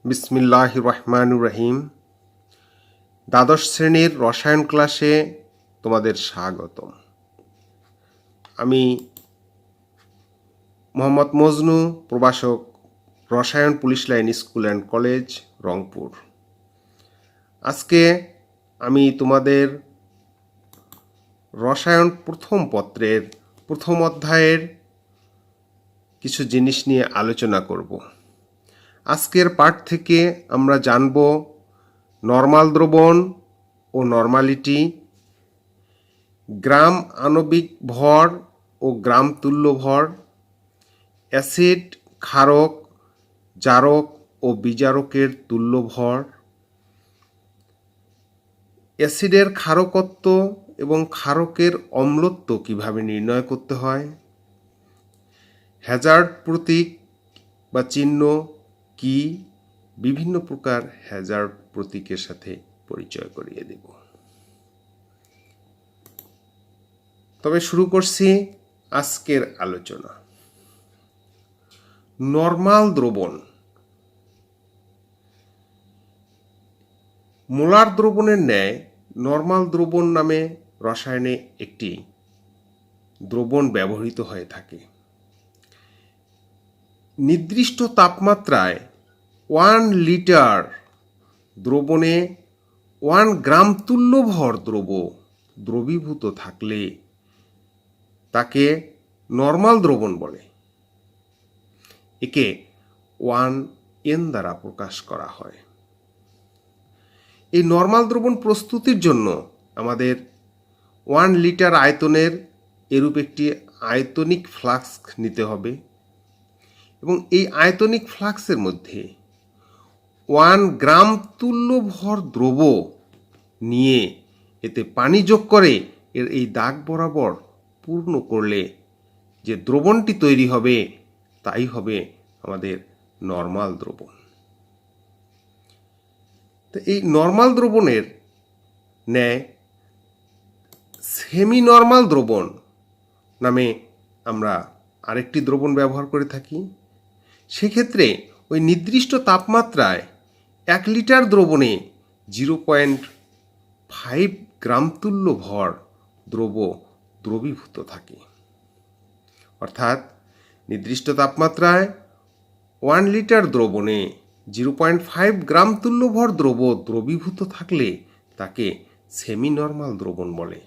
বিসমিল্লাহির রহমানির রহিম। দ্বাদশ শ্রেণীর রসায়ন ক্লাসে তোমাদের স্বাগতম। আমি মোহাম্মদ মজনু, প্রভাষক, রসায়ন police line school and college, Rangpur. আজকে আমি তোমাদের রসায়ন প্রথম পত্রের প্রথম অধ্যায়ের কিছু জিনিস নিয়ে আলোচনা করব। আজকের পাঠ থেকে আমরা জানব নরমাল দ্রবণ ও নরমালিটি, গ্রাম আণবিক ভর ও গ্রাম তুল্য ভর, অ্যাসিড, ক্ষারক, জারক ও বিজারকের তুল্য ভর, অ্যাসিডের ক্ষারকত্ব এবং ক্ষারকের অম্লত্ব কিভাবে নির্ণয় করতে হয়, হ্যাজার্ড প্রতীক বা চিহ্ন কি, বিভিন্ন প্রকার হ্যাজার্ড প্রতীকের সাথে পরিচয় করিয়ে দেব। তবে শুরু করছি আজকের আলোচনা। নরমাল দ্রবণ। মোলার দ্রবণের ন্যায় নরমাল দ্রবণ নামে রসায়নে একটি দ্রবণ ব্যবহৃত হয়ে থাকে। নির্দিষ্ট তাপমাত্রায় 1 লিটার দ্রবণে 1 গ্রাম তুল্য ভর দ্রবীভূত থাকলে তাকে নরমাল দ্রবণ বলে। একে 1N দ্বারা প্রকাশ করা হয়। এই নরমাল দ্রবণ প্রস্তুতির জন্য আমাদের 1 লিটার আয়তনের এরূপ একটি আয়তনিক ফ্লাস্ক নিতে হবে এবং এই আয়তনিক ফ্লাস্কের মধ্যে 1 গ্রাম তুল্য ভর দ্রব নিয়ে এতে পানি যোগ করে এর এই দাগ বরাবর পূর্ণ করলে যে দ্রবণটি তৈরি হবে তাই হবে আমাদের নরমাল দ্রবণ। তো এই নরমাল দ্রবণের ন্যায় সেমি নরমাল দ্রবণ নামে আমরা আরেকটি দ্রবণ ব্যবহার করে থাকি। সেক্ষেত্রে ওই নির্দিষ্ট তাপমাত্রায় 1 লিটার দ্রবণে 0.5 গ্রাম তুল্য ভর দ্রবীভূত থাকে। অর্থাৎ নির্দিষ্ট তাপমাত্রায় 1 লিটার দ্রবণে 0.5 গ্রাম তুল্য ভর দ্রবীভূত থাকলে তাকে সেমি নরমাল দ্রবণ বলে।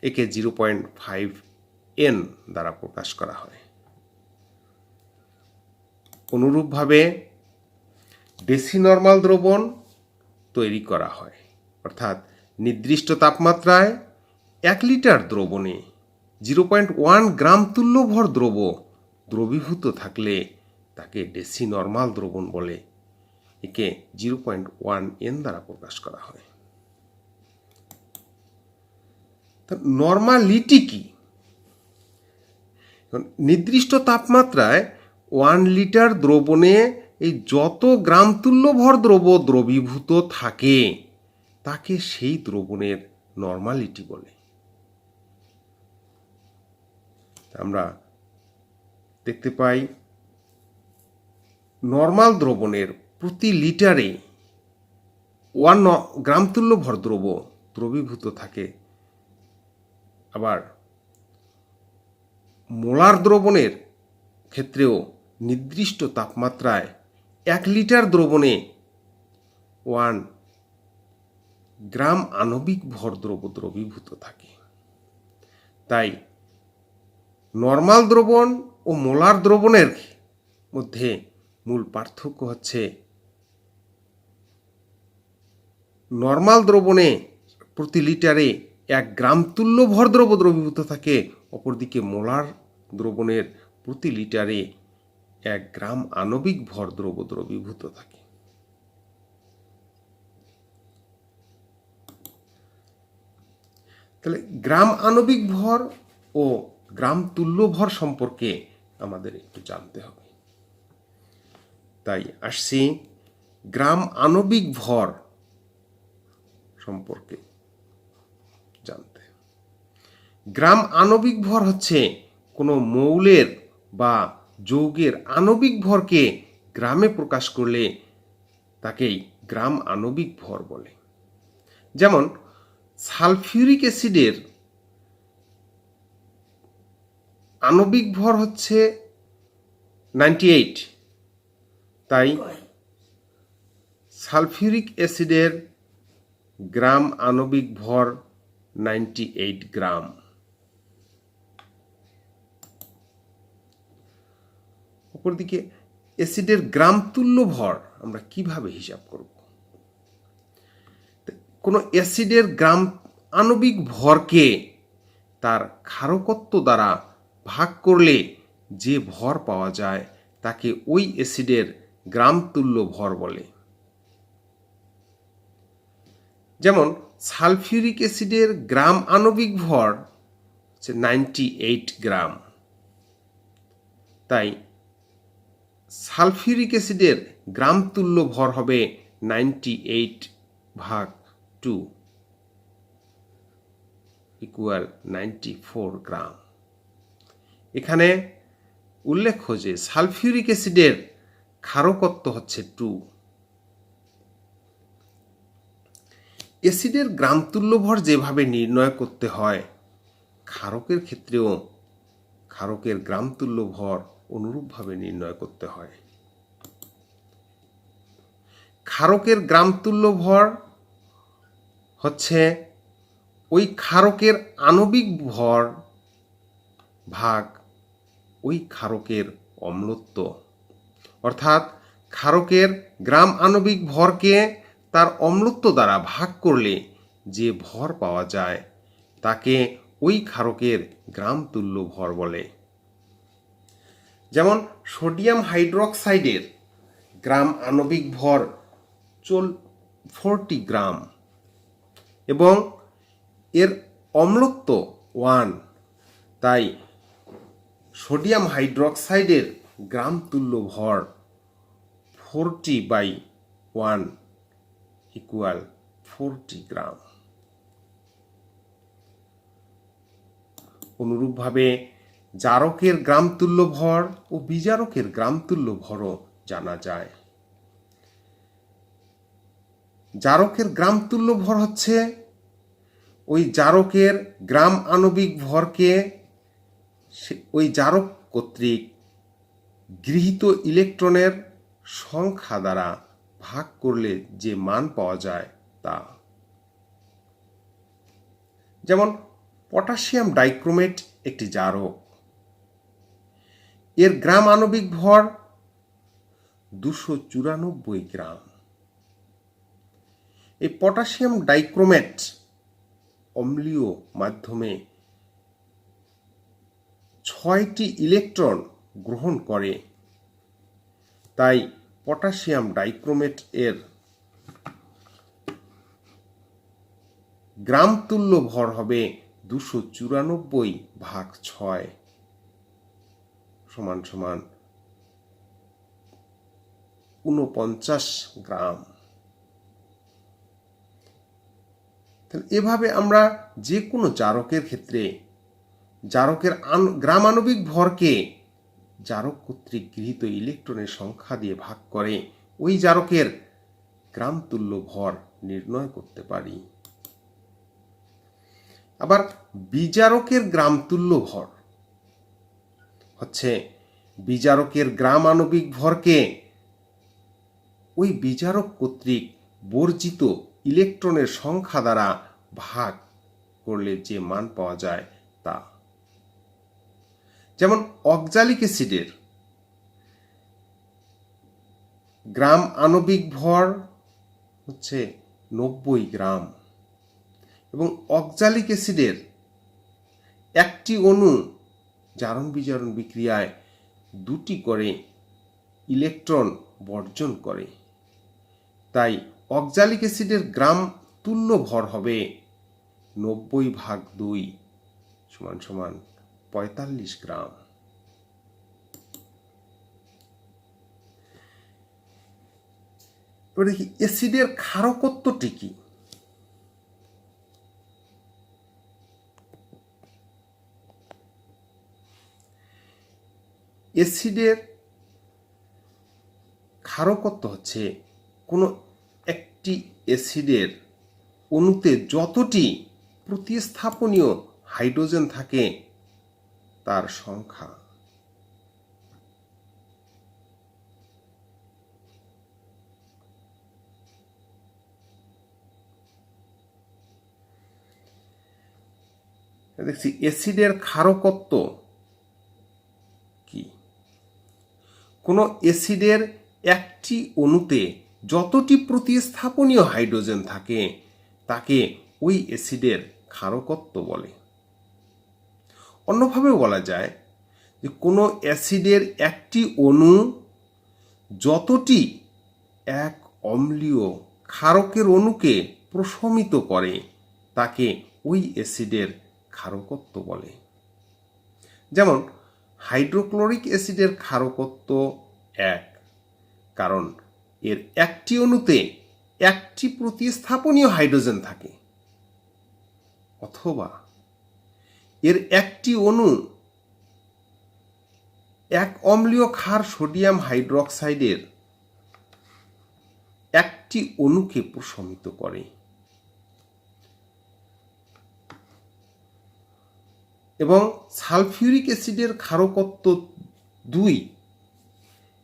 একে 0.5N দ্বারা প্রকাশ করা হয়। অনুরূপভাবে ডেসিনরমাল দ্রবণ তৈরি করা হয়। অর্থাৎ নির্দিষ্ট তাপমাত্রায় 1 লিটার দ্রবণে 0.1 গ্রাম তুল্য ভর দ্রবীভূত থাকলে তাকে ডেসিনরমাল দ্রবণ বলে। একে 0.1N দ্বারা প্রকাশ করা হয়। নরমালিটি কি? নির্দিষ্ট তাপমাত্রায় 1 লিটার দ্রবণে এই যত গ্রাম তুল্য ভর দ্রবীভূত থাকে তাকে সেই দ্রবণের নরমালিটি বলে। আমরা দেখতে পাই নরমাল দ্রবণের প্রতি লিটারে 1 গ্রাম তুল্য ভর দ্রবীভূত থাকে। আবার মোলার দ্রবণের ক্ষেত্রেও নির্দিষ্ট তাপমাত্রায় 1 লিটার দ্রবণে 1 গ্রাম আণবিক ভর দ্রবীভূত থাকে। তাই নরমাল দ্রবণ ও মোলার দ্রবণের মধ্যে মূল পার্থক্য হচ্ছে নরমাল দ্রবণে প্রতি লিটারে 1 গ্রাম তুল্য ভর দ্রবীভূত থাকে, অপরদিকে মোলার দ্রবণের প্রতি লিটারে 1 গ্রাম আণবিক ভর দ্রবীভূত থাকে। তাহলে গ্রাম আণবিক ভর ও গ্রাম তুল্য ভর সম্পর্কে আমাদের একটু জানতে হবে। তাই আসছি গ্রাম আণবিক ভর সম্পর্কে জানতে। গ্রাম আণবিক ভর হচ্ছে কোনো মৌলের বা যৌগের আণবিক ভরকে গ্রামে প্রকাশ করলে তাকেই গ্রাম আণবিক ভর বলে। যেমন সালফিউরিক অ্যাসিডের আণবিক ভর হচ্ছে 98, তাই সালফিউরিক অ্যাসিডের গ্রাম আণবিক ভর 98 গ্রাম। অপরদিকে অ্যাসিডের গ্রাম তুল্য ভর আমরা কিভাবে হিসাব করব? কোনো অ্যাসিডের গ্রাম আণবিক ভরকে তার ক্ষারকত্ব দ্বারা ভাগ করলে যে ভর পাওয়া যায় তাকে ওই অ্যাসিডের গ্রাম তুল্য ভর বলে। যেমন সালফিউরিক অ্যাসিডের গ্রাম আণবিক ভর হচ্ছে 98 গ্রাম, তাই সালফিউরিক অ্যাসিডের গ্রাম তুল্য ভর হবে 98/2 ইকুয়াল 94 গ্রাম। এখানে উল্লেখ্য যে সালফিউরিক অ্যাসিডের ক্ষারকত্ব হচ্ছে 2। অ্যাসিডের গ্রাম তুল্য ভর যেভাবে নির্ণয় করতে হয়, ক্ষারকের ক্ষেত্রেও ক্ষারকের গ্রাম তুল্য ভর অনুরূপভাবে নির্ণয় করতে হয়। ক্ষারকের গ্রাম তুল্য ভর হচ্ছে ওই ক্ষারকের আণবিক ভর ভাগ ওই ক্ষারকের অম্লত্ব, অর্থাৎ ক্ষারকের গ্রাম আণবিক ভরকে তার অম্লত্ব দ্বারা ভাগ করলে যে ভর পাওয়া যায় তাকে ওই ক্ষারকের গ্রাম তুল্য ভর বলে। যেমন সোডিয়াম হাইড্রোক্সাইডের গ্রাম আণবিক ভর 40 গ্রাম এবং এর অম্লত্ব 1, তাই সোডিয়াম হাইড্রোক্সাইডের গ্রাম তুল্য ভর 40/1 ইকুয়াল 40 গ্রাম। অনুরূপভাবে জারকের গ্রাম তুল্য ভর ও বিজারকের গ্রাম তুল্য ভরও জানা যায়। জারকের গ্রাম তুল্য ভর হচ্ছে ওই জারকের গ্রাম আণবিক ভরকে ওই জারক কর্তৃক গৃহীত ইলেকট্রনের সংখ্যা দ্বারা ভাগ করলে যে মান পাওয়া যায় তা। যেমন পটাশিয়াম ডাইক্রোমেট একটি জারক, এর গ্রাম আণবিক ভর 294 গ্রাম। এই পটাশিয়াম ডাইক্রোমেট অম্লীয় মাধ্যমে 6টি ইলেকট্রন গ্রহণ করে, তাই পটাশিয়াম ডাইক্রোমেট এর গ্রাম তুল্য ভর হবে 294/6 সমান 49 গ্রাম। এভাবে আমরা যে কোনো জারকের ক্ষেত্রে জারকের গ্রাম আণবিক ভরকে জারক কর্তৃক গৃহীত ইলেকট্রনের সংখ্যা দিয়ে ভাগ করে ওই জারকের গ্রাম তুল্য ভর নির্ণয় করতে পারি। আবার বিজারকের গ্রাম তুল্য ভর হচ্ছে বিজারকের গ্রাম আণবিক ভরকে ওই বিজারক কর্তৃক বর্জিত ইলেকট্রনের সংখ্যা দ্বারা ভাগ করলে যে মান পাওয়া যায় তা। যেমন অক্সালিক অ্যাসিডের গ্রাম আণবিক ভর হচ্ছে 90 গ্রাম এবং অক্সালিক অ্যাসিডের একটি অণু জারণ বিজারণ বিক্রিয়ায় 2টি করে ইলেকট্রন বর্জন করে, তাই অক্সালিক অ্যাসিডের গ্রাম তুল্য ভর হবে 90/2 সমান 45 গ্রাম। এবার দেখি অ্যাসিডের ক্ষারকত্বটি কি। অ্যাসিডের ক্ষারকত্ব হচ্ছে কোনো একটি অ্যাসিডের অণুতে যতটি প্রতিস্থাপনীয় হাইড্রোজেন থাকে তার সংখ্যা। দেখছি অ্যাসিডের ক্ষারকত্ব কি। কোনো অ্যাসিডের একটি অণুতে যতটি প্রতিস্থাপনীয় হাইড্রোজেন থাকে তাকে ওই অ্যাসিডের ক্ষারকত্ব বলে। অন্যভাবে বলা যায় যে কোনো অ্যাসিডের একটি অণু যতটি এক অম্লীয় ক্ষারকের অণুকে প্রশমিত করে তাকে ওই অ্যাসিডের ক্ষারকত্ব বলে। যেমন হাইড্রোক্লোরিক অ্যাসিডের ক্ষারকত্ব 1, কারণ এর একটি অণুতে একটি প্রতিস্থাপনীয় হাইড্রোজেন থাকে, অথবা এর একটি অণু এক অম্লীয় ক্ষার সোডিয়াম হাইড্রোক্সাইডের একটি অণুকে প্রশমিত করে। এবং সালফিউরিক অ্যাসিডের ক্ষারকত্ব 2,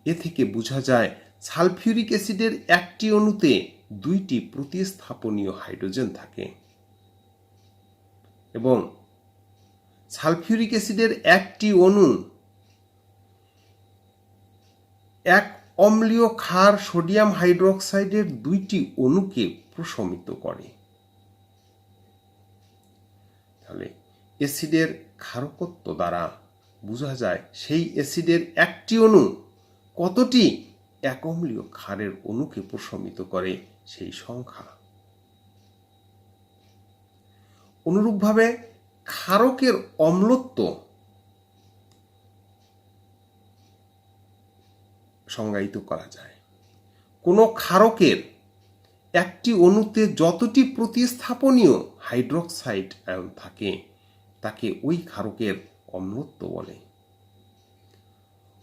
এ থেকে বোঝা যায় সালফিউরিক অ্যাসিডের একটি অণুতে 2টি প্রতিস্থাপনীয় হাইড্রোজেন থাকে এবং সালফিউরিক অ্যাসিডের একটি অণু এক অম্লীয় ক্ষার সোডিয়াম হাইড্রোক্সাইডের 2টি অণুকে প্রশমিত করে। তাহলে অ্যাসিডের ক্ষারকত্ব দ্বারা বোঝা যায় সেই অ্যাসিডের একটি অণু কতটি এক অম্লীয় ক্ষারের অণুকে প্রশমিত করে সেই সংখ্যা। অনুরূপভাবে ক্ষারকের অম্লত্ব সংজ্ঞায়িত করা যায়। কোনো ক্ষারকের একটি অণুতে যতটি প্রতিস্থাপনীয় হাইড্রোক্সাইড আয়ন থাকে তাকে ওই ক্ষারকের অম্লত্ব বলে।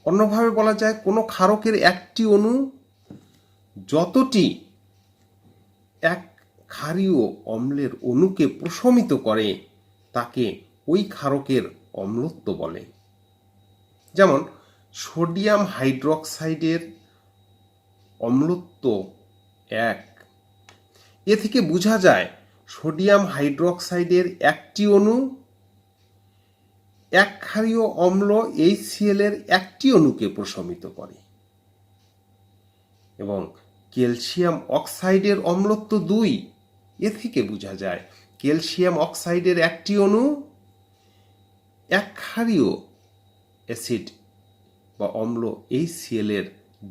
অন্যভাবে বলা যায় কোনো ক্ষারকের একটি অণু যতটি এক ক্ষারীয় অম্লের অণুকে প্রশমিত করে তাকে ওই ক্ষারকের অম্লত্ব বলে। যেমন সোডিয়াম হাইড্রোক্সাইডের অম্লত্ব 1, এ থেকে বোঝা যায় সোডিয়াম হাইড্রোক্সাইডের একটি অণু এক ক্ষারীয় অম্ল HCl এর একটি অণুকে প্রশমিত করে। এবং ক্যালসিয়াম অক্সাইডের অম্লত্ব 2, এ থেকে বোঝা যায় ক্যালসিয়াম অক্সাইডের একটি অণু এক ক্ষারীয় অ্যাসিড বা অম্ল HCl এর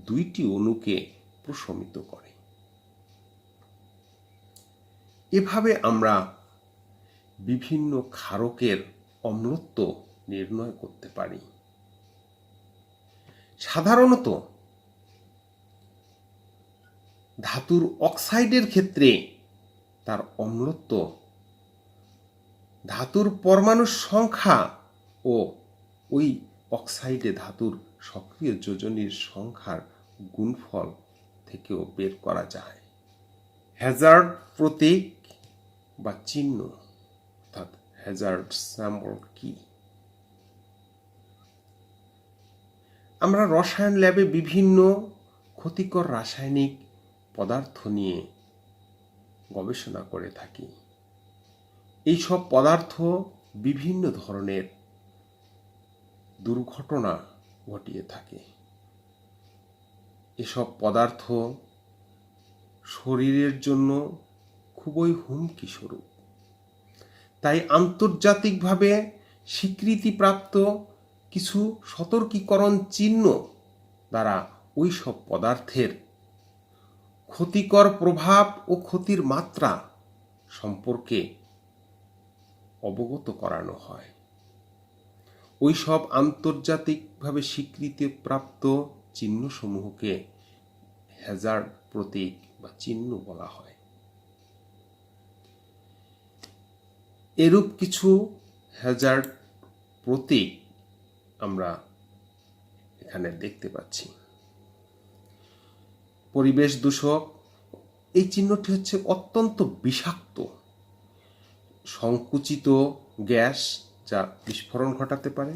2টি অণুকে প্রশমিত করে। এভাবে আমরা বিভিন্ন ক্ষারকের অম্লত্ব নির্ণয় করতে পারি। সাধারণত ধাতুর অক্সাইডের ক্ষেত্রে তার অম্লত্ব ধাতুর পরমাণুর সংখ্যা ও ওই অক্সাইডে ধাতুর সক্রিয় যোজনীর সংখ্যার গুণফল থেকেও বের করা যায়। হ্যাজার্ড প্রতীক বা চিহ্ন অর্থাৎ হ্যাজার্ড সিম্বল কি? আমরা রসায়ন ল্যাবে বিভিন্ন ক্ষতিকর রাসায়নিক পদার্থ নিয়ে গবেষণা করে থাকি। এই সব পদার্থ বিভিন্ন ধরনের দুর্ঘটনা ঘটিয়ে থাকে। এসব পদার্থ শরীরের জন্য খুবই হুমকি স্বরূপ। তাই আন্তর্জাতিকভাবে স্বীকৃতিপ্রাপ্ত কিছু সতর্কীকরণ চিহ্ন দ্বারা ওই সব পদার্থের ক্ষতিকর প্রভাব ও ক্ষতির মাত্রা সম্পর্কে অবগত করানো হয়। ওই সব আন্তর্জাতিকভাবে স্বীকৃতিপ্রাপ্ত চিহ্নসমূহকে হ্যাজার্ড প্রতীক বা চিহ্ন বলা হয়। এরূপ কিছু হ্যাজার্ড প্রতীক আমরা এখানে দেখতে পাচ্ছি। পরিবেশ দূষক, এই চিহ্নটি হচ্ছে অত্যন্ত বিষাক্ত সংকুচিত গ্যাস, যা বিস্ফোরণ ঘটাতে পারে।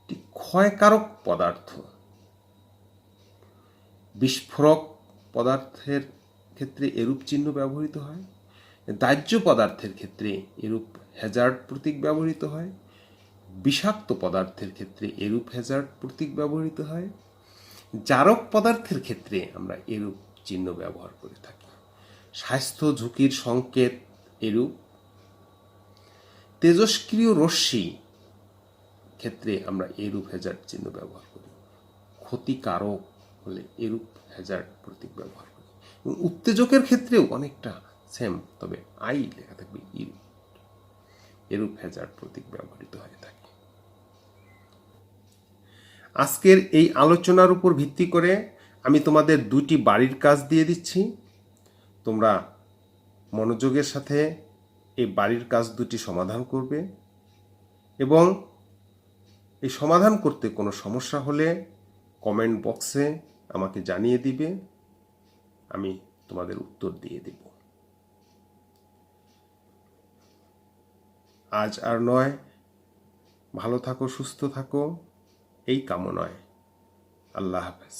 এটি ক্ষয়কারক পদার্থ। বিস্ফোরক পদার্থের ক্ষেত্রে এরূপ চিহ্ন ব্যবহৃত হয়, দাহ্য পদার্থের ক্ষেত্রে এরূপ হ্যাজার্ড প্রতীক ব্যবহৃত হয়, বিষাক্ত পদার্থের ক্ষেত্রে এরূপ হ্যাজার্ড প্রতীক ব্যবহৃত হয়, জারক পদার্থের ক্ষেত্রে আমরা এরূপ চিহ্ন ব্যবহার করে থাকি। স্বাস্থ্য ঝুঁকির সংকেত এরূপ। তেজস্ক্রিয় রশ্মি ক্ষেত্রে আমরা এরূপ হ্যাজার্ড চিহ্ন ব্যবহার করি। ক্ষতিকারক হলে এরূপ হ্যাজার্ড প্রতীক ব্যবহার করি। এবং উত্তেজকের ক্ষেত্রেও অনেকটা সেম, তবে আই লেখা থাকবে এরূপ হ্যাজার্ড প্রতীক ব্যবহৃত হয়ে থাকে। আজকের এই আলোচনার উপর ভিত্তি করে আমি তোমাদের 2টি বাড়ির কাজ দিয়ে দিচ্ছি। তোমরা মনোযোগের সাথে এই বাড়ির কাজ 2টি সমাধান করবে, এবং এই সমাধান করতে কোনো সমস্যা হলে কমেন্ট বক্সে আমাকে জানিয়ে দিবে, আমি তোমাদের উত্তর দিয়ে দেব। আজ আর নয়, ভালো থাকো, সুস্থ থাকো, এই কামনায়। আল্লাহ হাফেজ।